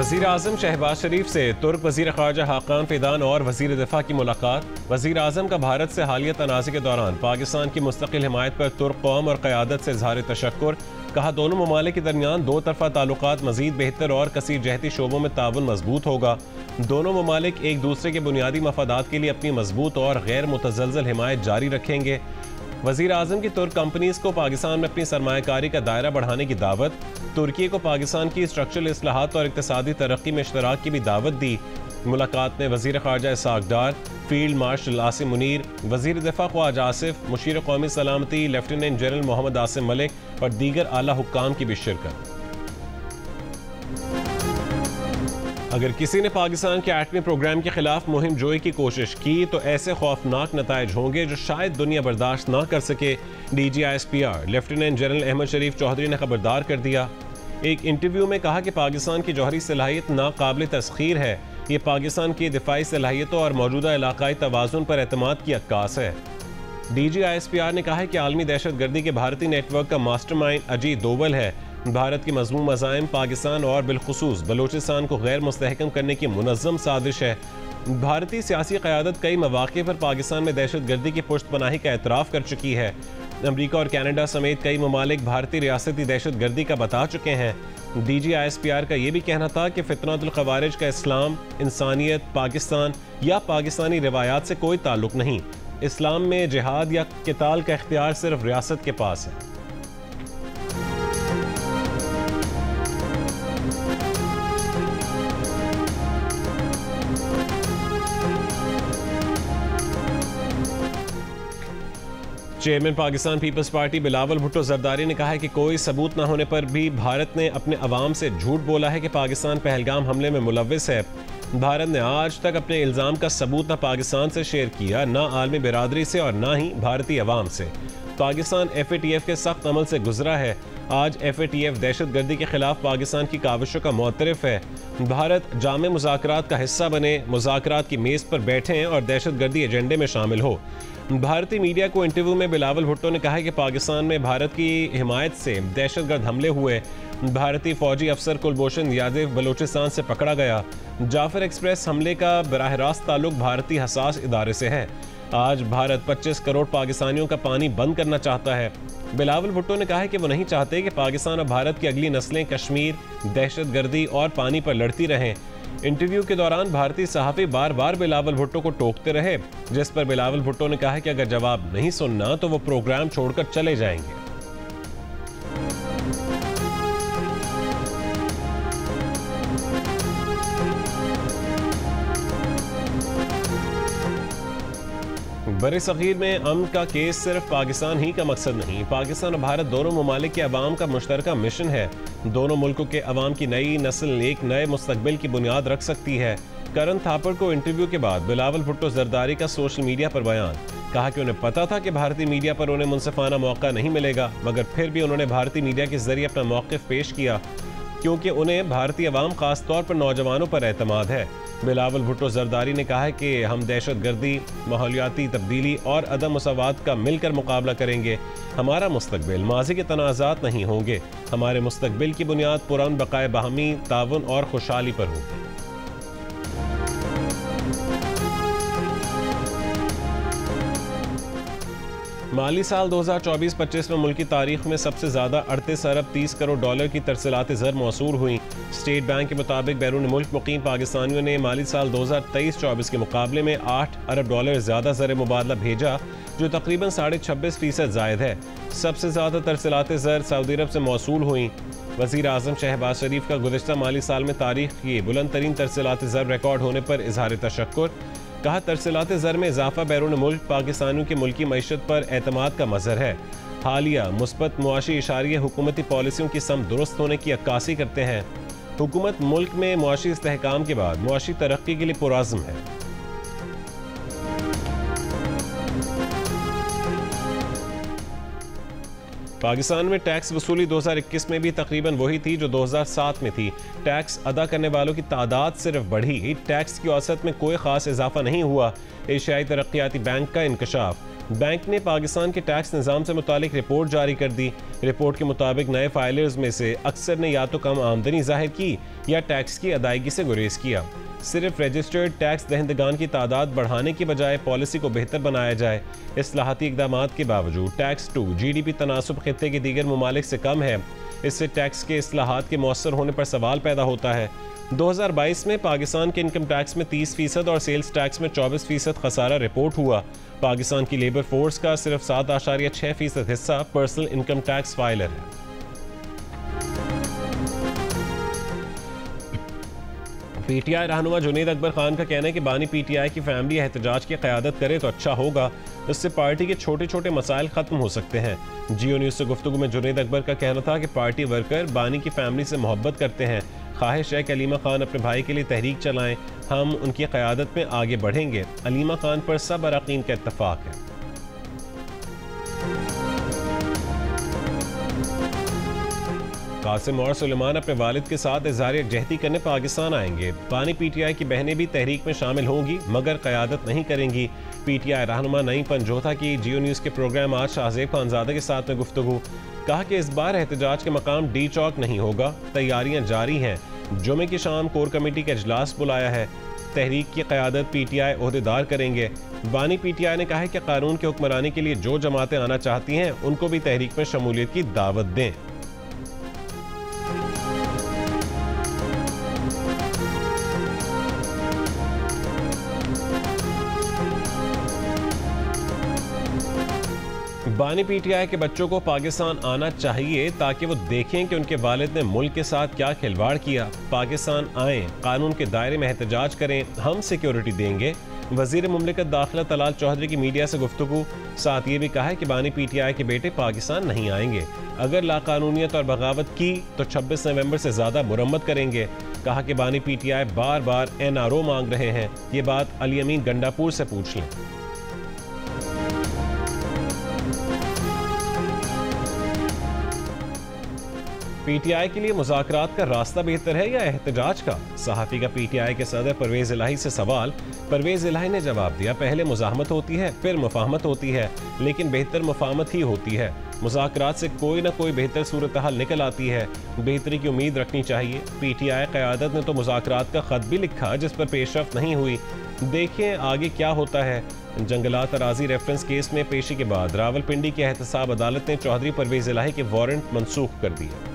वज़ीर आज़म शहबाज शरीफ से तुर्क वज़ीर ख़ारजा हाकान फ़िदान और वज़ीर दिफ़ा की मुलाकात। वज़ीर आज़म का भारत से हालिया तनाज़े के दौरान पाकिस्तान की मुस्तक़िल हिमायत पर तुर्क कौम और क़यादत से इज़हार तशक्कुर। कहा, दोनों ममालिक के दरमियान दो तरफ़ा ताल्लुकात मज़ीद बेहतर और कसीर जहती शोबों में ताउन मजबूत होगा। दोनों ममालिक एक दूसरे के बुनियादी मफादात के लिए अपनी मजबूत और गैर मुतज़लज़ल हिमायत जारी रखेंगे। वज़ीर आज़म की तुर्क कंपनीज़ को पाकिस्तान में अपनी सरमायाकारी का दायरा बढ़ाने की दावत। तुर्की को पाकिस्तान की स्ट्रक्चरल इस्लाहात और इक़्तिसादी तरक्की में इश्तराक की भी दावत दी। मुलाकात में वज़ीर ख़ारजा इसहाक़ डार, फील्ड मार्शल आसिम मुनीर, वज़ीर दिफ़ा ख्वाजा आसिफ, मुशीर क़ौमी सलामती लेफ्टिनेंट जनरल मोहम्मद आसिम मलिक और दीगर आला हुक्काम की भी शिरकत। अगर किसी ने पाकिस्तान के एटमी प्रोग्राम के खिलाफ मुहिम जोई की कोशिश की तो ऐसे खौफनाक नताइज होंगे जो शायद दुनिया बर्दाश्त ना कर सके। DGISPR लेफ्टिनेंट जनरल अहमद शरीफ चौधरी ने खबरदार कर दिया। एक इंटरव्यू में कहा कि पाकिस्तान की जौहरी सलाहियत नाकाबिल तस्खीर है। ये पाकिस्तान की दिफाई सलाहियतों और मौजूदा इलाकाई तवाज़ुन पर एतमाद की अक्कास है। DGISPR ने कहा है कि आलमी दहशत गर्दी के भारतीय नेटवर्क का मास्टरमाइंड अजीत दोवल है। भारत की मज़मूम मज़ाइम पाकिस्तान और बिलखुसूस बलोचिस्तान को गैर मुस्तहकम करने की मुनज़्ज़म साजिश है। भारतीय सियासी क़यादत कई मौक़े पर पाकिस्तान में दहशत गर्दी की पुश्त पनाही का एतराफ़ कर चुकी है। अमरीका और कनाडा समेत कई ममालिक भारतीय रियासती दहशत गर्दी का बता चुके हैं। DGISPR का यह भी कहना था कि फितनतुल ख़वारिज का इस्लाम, इंसानियत, पाकिस्तान या पाकिस्तानी रिवायात से कोई ताल्लुक़ नहीं। इस्लाम में जिहाद या क़िताल का इख्तियार सिर्फ रियासत के पास है। Chairman Pakistan Peoples Party Bilawal Bhutto Zardari ने कहा है कि कोई सबूत न होने पर भी भारत ने अपने अवाम से झूठ बोला है कि पाकिस्तान पहलगाम हमले में मुलव्विस है। भारत ने आज तक अपने इल्ज़ाम का सबूत न पाकिस्तान से शेयर किया, न आलमी बिरादरी से और न ही भारतीय अवाम से। पाकिस्तान FATF के सख्त अमल से गुजरा है। आज FATF दहशत गर्दी के खिलाफ पाकिस्तान की काविशों का मुअतरफ है। भारत जामे मुज़ाकरात का हिस्सा बने, मुज़ाकरात की मेज़ पर बैठें और दहशत गर्दी एजेंडे में शामिल हो। भारतीय मीडिया को इंटरव्यू में बिलावल भुट्टो ने कहा कि पाकिस्तान में भारत की हिमायत से दहशतगर्द हमले हुए। भारतीय फौजी अफसर कुलभूषण यादव बलोचिस्तान से पकड़ा गया। जाफर एक्सप्रेस हमले का बराह रास्त ताल्लुक भारतीय हसास इदारे से है। आज भारत 25 करोड़ पाकिस्तानियों का पानी बंद करना चाहता है। बिलावल भुट्टो ने कहा है कि वो नहीं चाहते कि पाकिस्तान और भारत की अगली नस्लें कश्मीर, दहशत गर्दी और पानी पर लड़ती रहें। इंटरव्यू के दौरान भारतीय सहाफ़ी बार बार बिलावल भुट्टो को टोकते रहे, जिस पर बिलावल भुट्टो ने कहा कि अगर जवाब नहीं सुनना तो वो प्रोग्राम छोड़कर चले जाएंगे। बरे सग़ीर में अमन का केस सिर्फ पाकिस्तान ही का मकसद नहीं, पाकिस्तान और भारत दोनों ममालिक के अवाम का मुश्तरका मिशन है। दोनों मुल्कों के अवाम की नई नस्ल एक नए मुस्तकबिल की बुनियाद रख सकती है। करण थापड़ को इंटरव्यू के बाद बिलावल भुट्टो जरदारी का सोशल मीडिया पर बयान। कहा कि उन्हें पता था कि भारतीय मीडिया पर उन्हें मुनसिफाना मौका नहीं मिलेगा, मगर फिर भी उन्होंने भारतीय मीडिया के जरिए अपना मौक़िफ़ पेश किया, क्योंकि उन्हें भारतीय अवाम खास तौर पर नौजवानों पर एतमाद है। बिलावल भुट्टो जरदारी ने कहा है कि हम दहशत गर्दी, माहौलियाती तब्दीली और अदम मुसावात का मिलकर मुकाबला करेंगे। हमारा मुस्तकबिल माजी के तनाज़ात नहीं होंगे। हमारे मुस्तकबिल की बुनियाद पुरान बकाए बाहमी ताउन और खुशहाली पर होगी। माली साल 2024-25 में मुल्की तारीख में सबसे ज़्यादा 38 अरब 30 करोड़ डॉलर की तरसीलात ज़र मौसूल हुई। स्टेट बैंक के मुताबिक बैरून मुल्क मुकीम पाकिस्तानियों ने माली साल 2023-24 के मुकाबले में 8 अरब डॉलर ज़्यादा ज़र मुबादला भेजा, जो तकरीबन 26.5% ज़ायद है। सबसे ज़्यादा तरसीलात ज़र सऊदी अरब से मौसूल हुई। वज़ीर आज़म शहबाज शरीफ का गुज़िश्ता माली साल में तारीख की बुलंद तरीन तरसीलात ज़र रिकॉर्ड होने पर इज़हार तशक्कुर। कहा, तरसीलात ज़र में इजाफा बैरून मुल्क पाकिस्तानियों की मुल्की मईशत पर एतमाद का मज़हर है। हालिया मुस्बत मुआशी इशारे हुकूमती पॉलिसियों की सम दुरुस्त होने की अक्कासी करते हैं। हुकूमत मुल्क में मुआशी इस्तेहकाम के बाद मुआशी तरक्की के लिए पुरअज़्म है। पाकिस्तान में टैक्स वसूली 2021 में भी तकरीबन वही थी जो 2007 में थी। टैक्स अदा करने वालों की तादाद सिर्फ बढ़ी, टैक्स की औसत में कोई ख़ास इजाफा नहीं हुआ। एशियाई तरक्याती बैंक का इंकशाफ। बैंक ने पाकिस्तान के टैक्स निज़ाम से मुतालिक रिपोर्ट जारी कर दी। रिपोर्ट के मुताबिक नए फाइलर्स में से अक्सर ने या तो कम आमदनी जाहिर की या टैक्स की अदायगी से गुरेज किया। सिर्फ रजिस्टर्ड टैक्स दहिंदगान की तादाद बढ़ाने की बजाय पॉलिसी को बेहतर बनाया जाए। इस्लाहाती इक़दामात के बावजूद टैक्स टू GDP तनासुब खित्ते के दीगर ममालिक से कम है। इससे टैक्स के इस्लाहात के मौसर होने पर सवाल पैदा होता है। 2022 में पाकिस्तान के इनकम टैक्स में 30% और सेल्स टैक्स में 24% खसारा रिपोर्ट हुआ। पाकिस्तान की लेबर फोर्स का सिर्फ 7.6% हिस्सा पर्सनल इनकम टैक्स फाइलर है। PTI रहनुमा जुनैद अकबर खान का कहना है कि बानी PTI की फैमिली एहतजाज की क़यादत करे तो अच्छा होगा। इससे पार्टी के छोटे छोटे मसाइल ख़त्म हो सकते हैं। जियो न्यूज़ से गुफ्तगू में जुनैद अकबर का कहना था कि पार्टी वर्कर बानी की फैमिली से मोहब्बत करते हैं। ख्वाहिश है कि अलीमा खान अपने भाई के लिए तहरीक चलाएं। हम उनकी क़यादत में आगे बढ़ेंगे। अलीमा खान पर सब अरकान का इत्तफाक है। कासिम और सुलेमान अपने वालिद के साथ इज़हार यकजहती करने पाकिस्तान आएंगे। बानी PTI की बहनें भी तहरीक में शामिल होंगी मगर क़यादत नहीं करेंगी। PTI रहनुमा नईम पंजोथा की जियो न्यूज़ के प्रोग्राम आज शाहजेब खानजादा के साथ में गुफ्तगू। कहा कि इस बार एहतजाज के मकाम डी चौक नहीं होगा। तैयारियां जारी हैं। जुमे की शाम कोर कमेटी का इजलास बुलाया है। तहरीक की क़यादत PTI ओहदेदार करेंगे। बानी PTI ने कहा है कि कानून के हुक्मरानी के लिए जो जमातें आना चाहती हैं उनको भी तहरीक में शमूलियत की दावत दें। बानी PTI के बच्चों को पाकिस्तान आना चाहिए ताकि वो देखें कि उनके वालिद ने मुल्क के साथ क्या खिलवाड़ किया। पाकिस्तान आएँ, कानून के दायरे में एहतजाज करें, हम सिक्योरिटी देंगे। वज़ीर मुमलिकत दाखिला तलाल चौधरी की मीडिया से गुफ्तगू। साथ ये भी कहा है कि बानी PTI के बेटे पाकिस्तान नहीं आएंगे। अगर लाकानूनियत और बगावत की तो 26 नवंबर से ज़्यादा मुरम्मत करेंगे। कहा कि बानी PTI बार बार NRO मांग रहे हैं। ये बात अली अमीन गंडापुर से पूछ लें। PTI के लिए मुज़ाकरात का रास्ता बेहतर है या एहतजाज का? सहाफ़ी का PTI के सदर परवेज़ इलाही से सवाल। परवेज़ इलाही ने जवाब दिया, पहले मुज़ाहमत होती है फिर मुफाहमत होती है, लेकिन बेहतर मुफाहमत ही होती है। मुज़ाकरात से कोई ना कोई बेहतर सूरत हाल निकल आती है। बेहतरी की उम्मीद रखनी चाहिए। PTI क़यादत ने तो मुज़ाकरात का ख़त भी लिखा जिस पर पेशरफ्त नहीं हुई। देखें आगे क्या होता है। जंगलात अराजी रेफरेंस केस में पेशी के बाद रावलपिंडी की एहतसाब अदालत ने चौधरी परवेज़ इलाही के वारंट मनसूख कर दिए।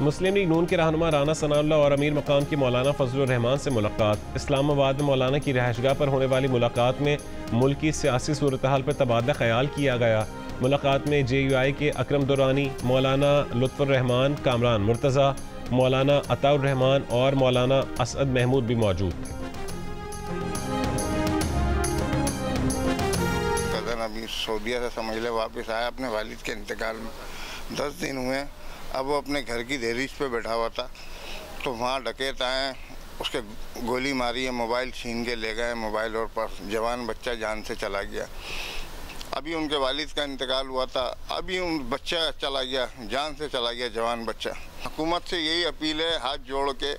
मुस्लिम लीग नून के रहनुमा राना सनाउल्लाह और अमीर मकाम की मौलाना फजलुर रहमान से मुलाकात। इस्लामाबाद में मौलाना की रिहाइशगाह पर होने वाली मुलाकात में मुल्क की सियासी सूरत हाल पर तबादला ख्याल किया गया। मुलाकात में JUI के अकरम दुरानी, मौलाना लुत्फुर रहमान, कामरान मुर्तज़ा, मौलाना अताउर रहमान और मौलाना असद महमूद भी मौजूद थे। अभी सऊदीया से समझ ले वापस आया अपने वालिद के इंतकाल में 10 दिन हुए। अब वो अपने घर की दहलीज पे बैठा हुआ था तो वहाँ डकैत आए, उसके गोली मारी है, मोबाइल छीन के ले गए, मोबाइल और पर्स। जवान बच्चा जान से चला गया। अभी उनके वालिद का इंतकाल हुआ था, अभी उन बच्चा चला गया, जान से चला गया जवान बच्चा। हुकूमत से यही अपील है हाथ जोड़ के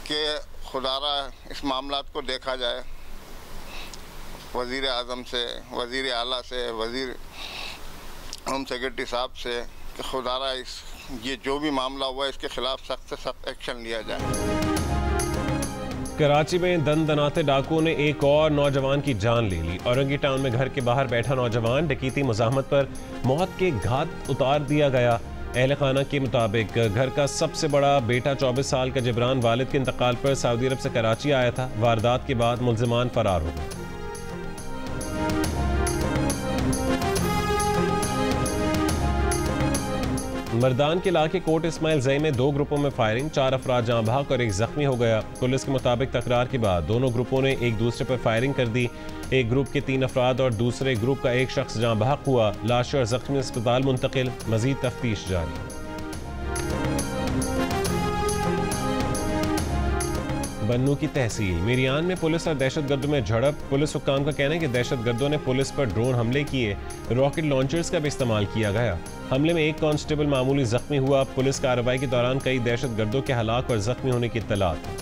कि खुदारा इस मामलात को देखा जाए। वज़ीर आज़म से, वज़ीर आला से, वज़ीर होम सेक्रेटरी साहब से कि खुदारा ये जो भी मामला हुआ है इसके खिलाफ सख्त से सख्त एक्शन लिया जाए। कराची में दनाते डाकुओं ने एक और नौजवान की जान ले ली। औरंगी टाउन में घर के बाहर बैठा नौजवान डकैती मुज़ाहमत पर मौत के घाट उतार दिया गया। अहले खाना के मुताबिक घर का सबसे बड़ा बेटा 24 साल का जिब्रान वालिद के इंतकाल पर सऊदी अरब से कराची आया था। वारदात के बाद मुल्ज़िमान फरार हो गए। मर्दान के इलाके कोट इस्माइल जई में 2 ग्रुपों में फायरिंग, 4 अफराद जहां भाग और 1 जख्मी हो गया। पुलिस के मुताबिक तकरार के बाद दोनों ग्रुपों ने एक दूसरे पर फायरिंग कर दी। एक ग्रुप के 3 अफराद और दूसरे ग्रुप का 1 शख्स जहां भाग हुआ। लाशें और जख्मी अस्पताल मुंतकिल, मजीद तफ्तीश जारी। बन्नू की तहसील मिरियान में पुलिस और दहशतगर्दों में झड़प। पुलिस हुक्काम का कहना है कि दहशतगर्दों ने पुलिस पर ड्रोन हमले किए, रॉकेट लॉन्चर्स का भी इस्तेमाल किया गया। हमले में 1 कांस्टेबल मामूली जख्मी हुआ। पुलिस कार्रवाई के दौरान कई दहशतगर्दों के हलाक और जख्मी होने की इत्तलात है।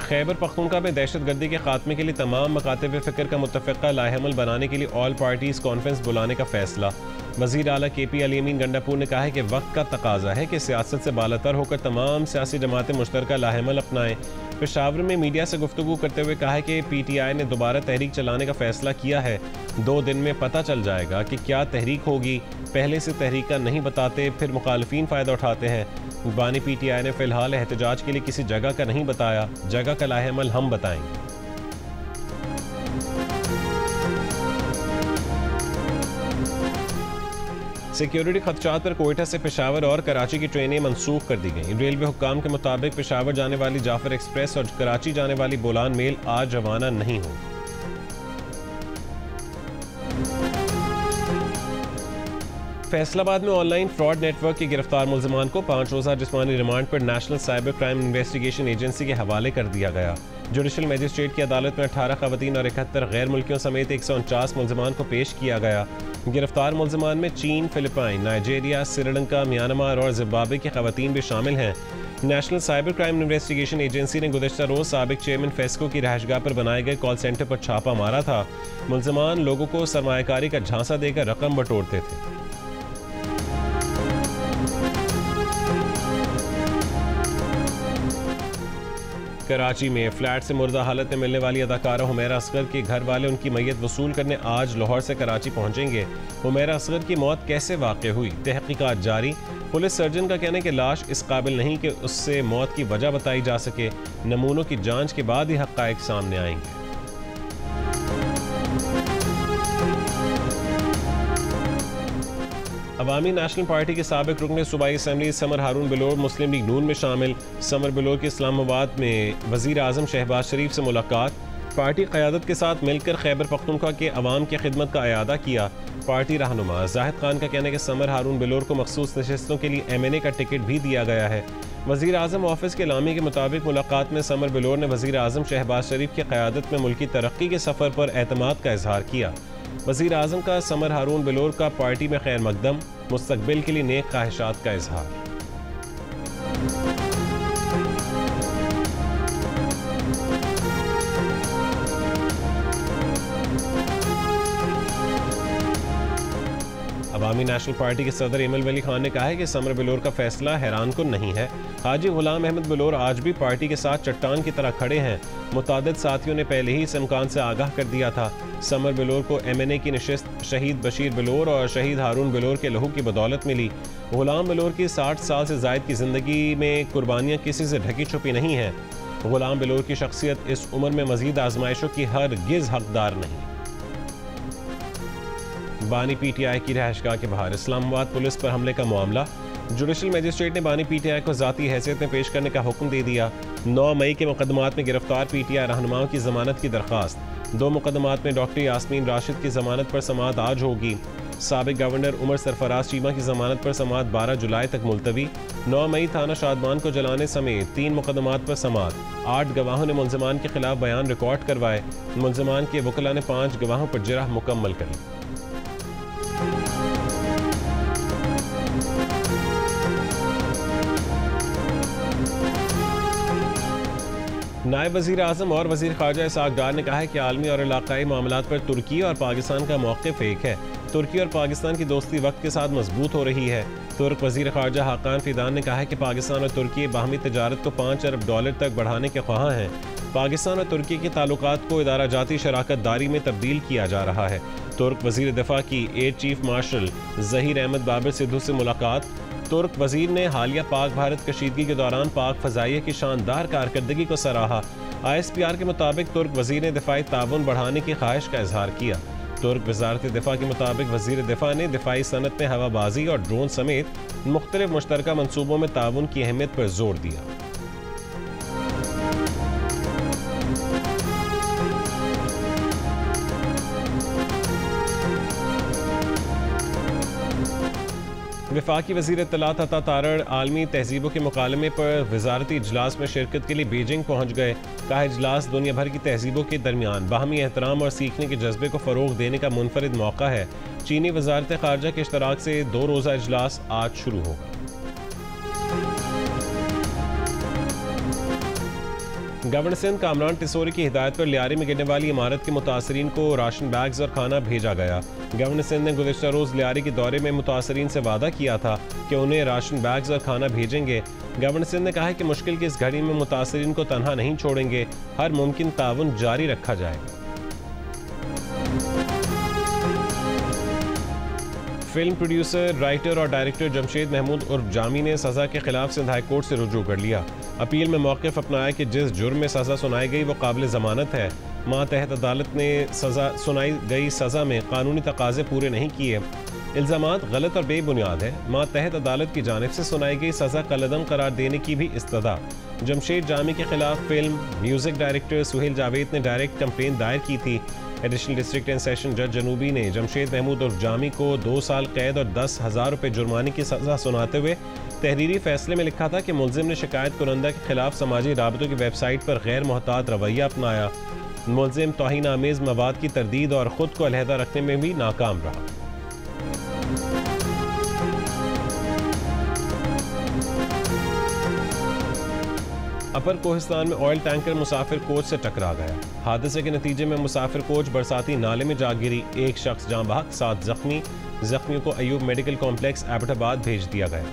खैबर पख्तूनख्वा में दहशत गर्दी के खात्मे के लिए तमाम मकातिब फ़िक्र का मुत्तफ़िक़ा लाहेअमल बनाने के लिए ऑल पार्टीज़ कॉन्फ्रेंस बुलाने का फैसला। वज़ीर आला KP अली अमीन गंडापुर ने कहा है कि वक्त का तकाजा है कि सियासत से बालातर होकर तमाम सियासी जमातें मुश्तरका लाहेअमल अपनाएं। पेशावर में मीडिया से गुफ्तगू करते हुए कहा है कि PTI ने दोबारा तहरीक चलाने का फैसला किया है। 2 दिन में पता चल जाएगा कि क्या तहरीक होगी। पहले से तहरीक का नहीं बताते, फिर मुखालफीन फ़ायदा उठाते हैं। बानी PTI ने फ़िलहाल एहतजाज के लिए किसी जगह का नहीं बताया, जगह का लाहेअमल हम बताएंगे। सिक्योरिटी खदशात पर कोयटा से पेशावर और कराची की ट्रेनें मनसूख कर दी गईं। रेलवे हुक्काम के मुताबिक पेशावर जाने वाली जाफर एक्सप्रेस और कराची जाने वाली बोलान मेल आज रवाना नहीं होगी। फैसलाबाद में ऑनलाइन फ्रॉड नेटवर्क के गिरफ्तार मुल्जिमान को 5 रोज़ा जिस्मानी रिमांड पर national cyber crime investigation agency के हवाले कर दिया गया। जुडिशल मजिस्ट्रेट की अदालत में 18 खवातीन और 71 गैर मुल्कियों समेत 149 मुल्जिमान को पेश किया गया। गिरफ्तार मुल्जिमान में चीन, फिलिपाइन, नाइजीरिया, श्रीलंका, म्यांमार और जिम्बाब्वे की खवातीन भी शामिल हैं। National cyber crime investigation agency ने गुज़श्ता रोज़ साबिक चेयरमैन फेस्को की रहायशगाह पर बनाए गए कॉल सेंटर पर छापा मारा था। मुल्जिमान लोगों को सरमायाकारी का झांसा देकर रकम बटोरते थे। कराची में फ्लैट से मुर्दा हालत में मिलने वाली अदाकारा हुमैरा असगर के घर वाले उनकी मैयत वसूल करने आज लाहौर से कराची पहुंचेंगे। हुमैरा असगर की मौत कैसे वाक़ई हुई, तहकीकात जारी। पुलिस सर्जन का कहना है कि लाश इस काबिल नहीं कि उससे मौत की वजह बताई जा सके। नमूनों की जांच के बाद ही हक़ाइक़ सामने आएंगे। अवामी नेशनल पार्टी के साबिक रुकन सूबाई असम्बली समर हारून बिलोर मुस्लिम लीग नून में शामिल। समर बिलोर के इस्लामाबाद में वज़ीर आज़म शहबाज शरीफ से मुलाकात। पार्टी क़यादत के साथ मिलकर खैबर पख्तूनख्वा के अवाम की खिदमत का अयादा किया। पार्टी रहनुमा जाहिद खान का कहना है कि समर हारून बिलोर को मखसूस नशस्तों के लिए MNA का टिकट भी दिया गया है। वज़ीर आज़म ऑफिस के लामी के मुताबिक मुलाकात में समर बिलोर ने वज़ीर आज़म शहबाज शरीफ की क़यादत में मुल्की तरक्की के सफ़र पर एतमाद का इजहार किया। वज़ीर आज़म का समर हारून बिलोर का पार्टी में खैर मकदम, मुस्तकबिल के लिए नेक ख्वाहिशात का इजहार। अवामी नेशनल पार्टी के सदर एमल वली खान ने कहा है कि समर बिलोर का फैसला हैरान कुन नहीं है। हाजी गुलाम अहमद बिलोर आज भी पार्टी के साथ चट्टान की तरह खड़े हैं। मुतादिद साथियों ने पहले ही इस इम्कान से आगाह कर दिया था। समर बिलोर को MNA की नशिस्त शहीद बशीर बिलोर और शहीद हारून बिलोर के लहू की बदौलत मिली। गुलाम बिलोर की 60 साल से ज़ायद की ज़िंदगी में कुर्बानियाँ किसी से ढकी छुपी नहीं हैं। गुलाम बिलोर की शख्सियत इस उम्र में मज़ीद आजमाइशों की हरगिज़ हकदार नहीं। बानी PTI की रहायशगाह के बाहर इस्लामाबाद पुलिस पर हमले का मामला। जुडिशल मजिस्ट्रेट ने बानी PTI को ज़ाती हैसियत में पेश करने का हुक्म दे दिया। 9 मई के मुकदमात में गिरफ्तार PTI रहनुमाओं की ज़मानत की दरख्वास्त। 2 मुकदमात में डॉक्टर यास्मीन राशिद की ज़मानत पर समाअत आज होगी। साबिक गवर्नर उमर सरफराज चीमा की ज़मानत पर समाअत 12 जुलाई तक मुलतवी। 9 मई थाना शादमान को जलाने समेत 3 मुकदमात पर समाअत। 8 गवाहों ने मुल्जिमान के खिलाफ बयान रिकॉर्ड करवाए। मुल्जिमान के वकला ने 5 गवाहों पर जिरह मुकम्मल कर ली। नायब वज़ीर आज़म और वज़ीर ख़ारजा इसहाक़ डार ने कहा है कि आलमी और इलाक़ाई मामलात पर तुर्की और पाकिस्तान का मौक़िफ़ एक है। तुर्की और पाकिस्तान की दोस्ती वक्त के साथ मजबूत हो रही है। तुर्क वज़ीर ख़ारजा हाकान फ़िदान ने कहा है कि पाकिस्तान और तुर्की बाहमी तजारत को $5 अरब तक बढ़ाने के ख्वाह हैं। पाकिस्तान और तुर्की के ताल्लुकात को इदारा जाती शराकत दारी में तब्दील किया जा रहा है। तुर्क वज़ीर दिफ़ा की air chief marshal Zaheer Ahmed Babar Sidhu से मुलाकात। तुर्क वज़ीर ने हालिया पाक भारत कशीदगी के दौरान पाक फ़ज़ाइया की शानदार कारकर्दगी को सराहा। ISPR के मुताबिक तुर्क वज़ीर ने दिफ़ाई ताउन बढ़ाने की ख्वाहिश का इजहार किया। तुर्क वज़ारत दिफ़ा के मुताबिक वज़ीर दिफ़ा ने दिफ़ाई सनत में हवाबाजी और ड्रोन समेत मुख्तलिफ मुश्तरका मनसूबों में ताउन की अहमियत पर जोर दिया। वफाकी वज़ीर इत्तलात अता तारड़ आलमी तहजीबों के मुकालमे पर वज़ारती इजलास में शिरकत के लिए बीजिंग पहुँच गए। कहा इजलास दुनिया भर की तहजीबों के दरमियान बाहमी एहतराम और सीखने के जज्बे को फ़रोग़ देने का मुनफरिद मौका है। चीनी वज़ारत ख़ारजा के इश्तराक से 2 रोज़ा इजलास आज शुरू होगा। गवर्नर सिंध कामरान टिसोरी की हिदायत पर लियारी में गिरने वाली इमारत के मुतासरीन को राशन बैग्स और खाना भेजा गया। गवर्नर सिंध ने गुज़िश्ता रोज़ लियारी के दौरे में मुतासरीन से वादा किया था कि उन्हें राशन बैग्स और खाना भेजेंगे। गवर्नर सिंध ने कहा है कि मुश्किल की इस घड़ी में मुतासरीन को तनहा नहीं छोड़ेंगे, हर मुमकिन ताउन जारी रखा जाएगा। फिल्म प्रोड्यूसर, राइटर और डायरेक्टर जमशेद महमूद उर्फ जामी ने सज़ा के खिलाफ सिंध हाई कोर्ट से रुजू कर लिया। अपील में मौक़िफ़ अपनाया कि जिस जुर्म में सज़ा सुनाई गई वो काबिल ज़मानत है। मातहत अदालत ने सुनाई गई सज़ा में कानूनी तकाज़े पूरे नहीं किए। इल्ज़ामात गलत और बेबुनियाद है। मातहत अदालत की जानिब से सुनाई गई सज़ा कलअदम करार देने की भी इस्तदा। जमशेद जामी के खिलाफ film music director Suhail Javed ने डायरेक्ट कंप्लेन दायर की थी। एडिशनल डिस्ट्रिक्ट एंड सेशन जज जनूबी ने जमशेद महमूद और जामी को 2 साल कैद और 10,000 रुपये जुर्माने की सज़ा सुनाते हुए तहरीरी फैसले में लिखा था कि मुल्जिम ने शिकायत कुरंदा के खिलाफ समाजी राबतों की वेबसाइट पर गैर मोहतात रवैया अपनाया। मुल्जिम तौहीन आमेज़ मवाद की तरदीद और ख़ुद को अलहदा रखने में भी नाकाम रहा। अपर कोहिस्तान में ऑयल टैंकर मुसाफिर कोच से टकरा गया। हादसे के नतीजे में मुसाफिर कोच बरसाती नाले में जा गिरी। एक शख्स जाँ बहक, 7 जख्मी। जख्मियों को अयूब मेडिकल कॉम्प्लेक्स एबटाबाद भेज दिया गया।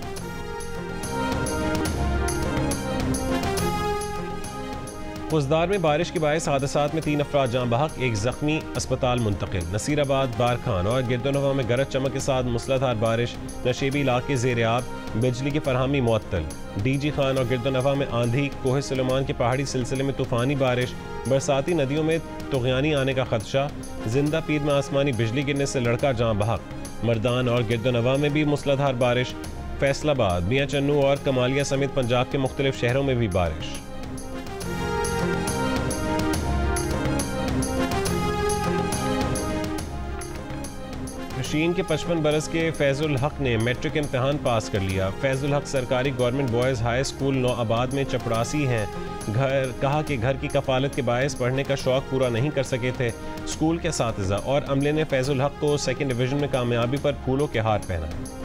कुसदार में बारिश के बायस हादसात में 3 अफराद जाँ बहक, 1 जख्मी, अस्पताल मुंतकिल। नसीराबाद, बारखान और गिरदोनवा में गरज चमक के साथ मूसलाधार बारिश। नशेबी इलाके ज़ेर-ए-आब, बिजली की फरहमी मुअत्तल। डीजी खान और गिरदोनवा में आंधी। कोहे सुलेमान के पहाड़ी सिलसिले में तूफ़ानी बारिश। बरसाती नदियों में तुग़यानी आने का खदशा। जिंदा पीर में आसमानी बिजली गिरने से लड़का जाँ बहक। मर्दान और गिरदोनवा में भी मूसलाधार बारिश। फैसलाबाद, मियाँ चन्नू और कमालिया समेत पंजाब के मुख्तलिफ शहरों में भी बारिश। शीन के 55 बरस के फैजुल हक ने मैट्रिक इम्तहान पास कर लिया। फैजुल हक सरकारी गवर्नमेंट बॉयज़ हाई स्कूल नौआबाद में चपड़ासी हैं। कहा कि घर की कफालत के बायस पढ़ने का शौक़ पूरा नहीं कर सके थे। स्कूल के असातिज़ा और अमले ने फैजुल हक को 2nd डिवीज़न में कामयाबी पर फूलों के हार पहनाए।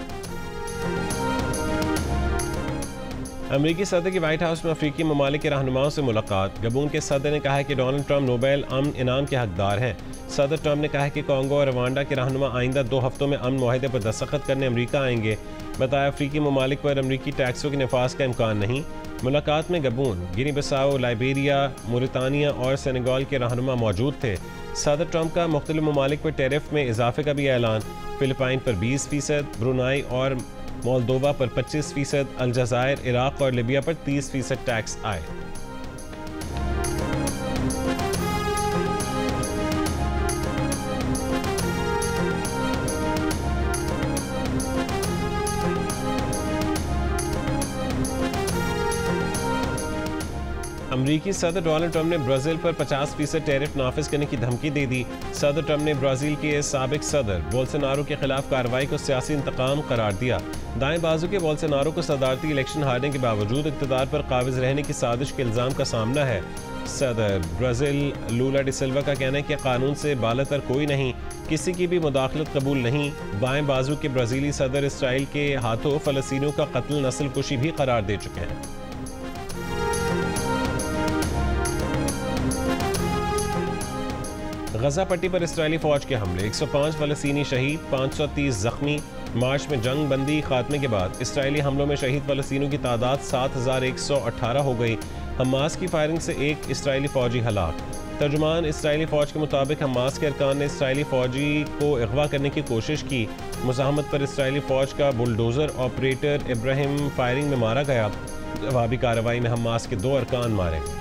अमरीकी सदर की वाइट हाउस में अफ्रीकी ममालिक के रहनुमाओं से मुलाकात। गबून के सदर ने कहा है कि डोनाल्ड ट्रंप नोबेल अमन इनाम के हकदार हैं। सदर ट्रंप ने कहा है कि कांगो और रवांडा के रहनुमा आइंदा 2 हफ्तों में अमन मुआहदे पर दस्तखत करने अमरीका आएंगे। बताया अफ्रीकी ममालिक पर अमरीकी टैक्सों के नफाज का इम्कान नहीं। मुलाकात में गबून, गिनी बिसाओ, लाइबेरिया, मोरितानिया और सेनेगल के रहनुमा मौजूद थे। सदर ट्रंप का मुख्तलिफ ममालिक पर टैरिफ में इजाफे का भी ऐलान। फिलिपाइन पर 20%, ब्रुनाई और मोल्दोवा पर 25%, अलजायर, इराक और लिबिया पर 30% टैक्स आए। अमरीकी सदर डोनाल्ड ट्रंप ने ब्राज़ील पर 50% टैरिफ नाफिज करने की धमकी दे दी। सदर ट्रंप ने ब्राज़ील के साबिक सदर बोल्सोनारो के खिलाफ कार्रवाई को सियासी इंतकाम करार दिया। दाएं बाजू के बोल्सोनारो को सदारती इलेक्शन हारने के बावजूद इक़्तिदार पर काबिज रहने की साजिश के इल्ज़ाम का सामना है। सदर ब्राज़ील लूला डी सिल्वा का कहना है कि कानून से बालातर कोई नहीं, किसी की भी मुदाखलत कबूल नहीं। बाएं बाजू के ब्राज़ीली सदर इसराइल के हाथों फ़लस्तीनियों का कत्ल नस्ल कुशी भी करार दे चुके हैं। गजा पट्टी पर इसराइली फौज के हमले, 105 फ़लस्तीनी शहीद, 530 जख्मी। मार्च में जंग बंदी खात्मे के बाद इसराइली हमलों में शहीद फ़लस्तीनियों की तादाद 7118 हो गई। हमास की फायरिंग से 1 इसराइली फ़ौजी हलाक। तर्जुमान इसराइली फ़ौज के मुताबिक हमास के अरकान ने इसराइली फ़ौजी को अगवा करने की कोशिश की। मुज़ाहमत पर इसराइली फ़ौज का बुलडोज़र ऑपरेटर इब्राहिम फायरिंग में मारा गया। जवाबी कार्रवाई में हमास के 2 अरकान मारे गए।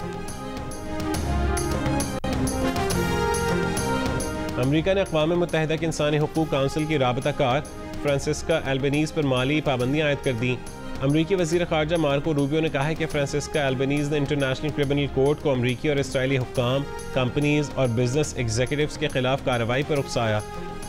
अमरीका ने अक़वाम मुत्तहिदा के इंसानी हुकूक काउंसिल की राबताकार फ्रांसिस्का एल्बनीज़ पर माली पाबंदियाँ आयद कर दी। अमरीकी वज़ीर ख़ारजा मार्को रूबियो ने कहा है कि फ्रांसिस्का एल्बनीज़ ने इंटरनेशनल क्रिमिनल कोर्ट को अमरीकी और इसराइली हुक्काम, कंपनीज़ और बिजनेस एग्जीक्यूटिव्स के खिलाफ कार्रवाई पर उकसाया।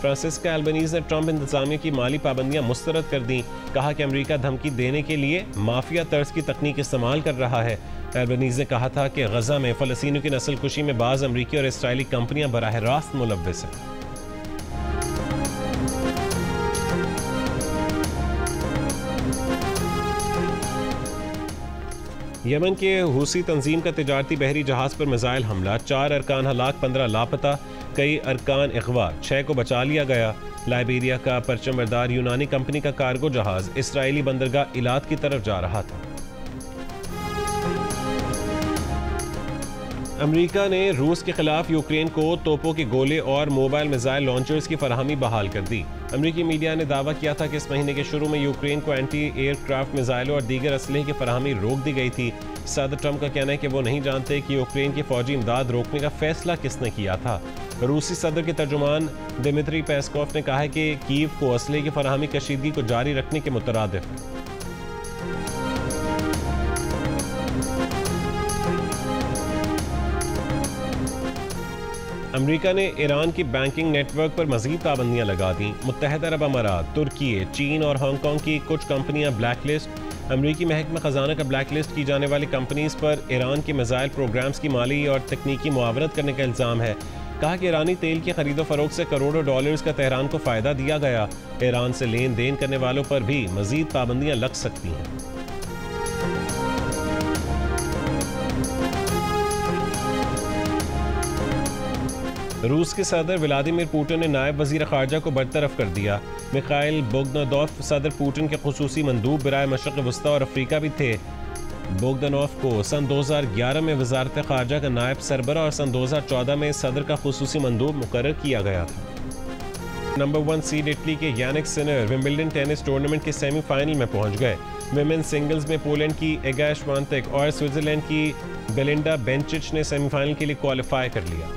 फ्रांसिस्का एल्बनीज़ ने ट्रंप इंतज़ामिया की माली पाबंदियाँ मुस्तरद कर दी। कहा कि अमरीका धमकी देने के लिए माफिया तर्ज की तकनीक इस्तेमाल कर रहा है। एल्बनीज़ ने कहा था कि गजा में फ़लस्तीनियों की नस्ल कुशी में बाज़ अमरीकी और इसराइली कंपनियां बराह रास्त मुलव्वस हैं। यमन के हुसी तंजीम का तिजारती बहरी जहाज़ पर मिसाइल हमला, 4 अरकान हलाक, 15 लापता, कई अरकान अगवा, 6 को बचा लिया गया। लाइबेरिया का परचमबरदार यूनानी कंपनी का कार्गो जहाज़ इसराइली बंदरगाह इलात की तरफ जा रहा था। अमेरिका ने रूस के खिलाफ यूक्रेन को तोपों के गोले और मोबाइल मिसाइल लॉन्चर्स की फराहमी बहाल कर दी। अमेरिकी मीडिया ने दावा किया था कि इस महीने के शुरू में यूक्रेन को एंटी एयरक्राफ्ट मिसाइलों और दीगर असलहे की फराहमी रोक दी गई थी। सदर ट्रंप का कहना है कि वो नहीं जानते कि यूक्रेन की फौजी इमदाद रोकने का फैसला किसने किया था। रूसी सदर के तर्जुमान दिमित्री पेस्कोव ने कहा है कि कीव को असलहे की फराहमी कशीदगी को जारी रखने के मुतरादिफ है। अमेरिका ने ईरान की बैंकिंग नेटवर्क पर मजीद पाबंदियां लगा दी। मुत्तहदा अरब अमारात, तुर्की, चीन और हांगकांग की कुछ कंपनियां ब्लैकलिस्ट। अमेरिकी महकमा खजाना का ब्लैकलिस्ट की जाने वाली कंपनीज पर ईरान के मिसाइल प्रोग्राम्स की माली और तकनीकी मुआवनत करने का इल्ज़ाम है। कहा कि ईरानी तेल की खरीदो फरोख्त से करोड़ों डॉलर्स का तेहरान को फ़ायदा दिया गया। ईरान से लेन देन करने वालों पर भी मजीद पाबंदियां लग सकती हैं। रूस के सदर व्लादिमीर पुतिन ने नायब वज़ीर ख़ारजा को बरतरफ कर दिया। मिखाइल बोगदानोव सदर पुतिन के खुसूसी मंदूब बराए मशरक़ वस्ता और अफ्रीका भी थे। बोगदानोव को सन 2011 में वज़ारत ख़ारजा का नायब सरबरा और सन 2014 में सदर का खुसूसी मंदूब मुकर्रर किया गया था। नंबर 1 सीड इटली के Jannik Sinner Wimbledon tennis tournament के सेमीफाइनल में पहुंच गए। विमेन सिंगल्स में पोलैंड की एगा श्वांतेक और स्विट्ज़रलैंड की बेलिंडा बेंचिच ने सेमीफाइनल के लिए क्वालिफाई कर लिया।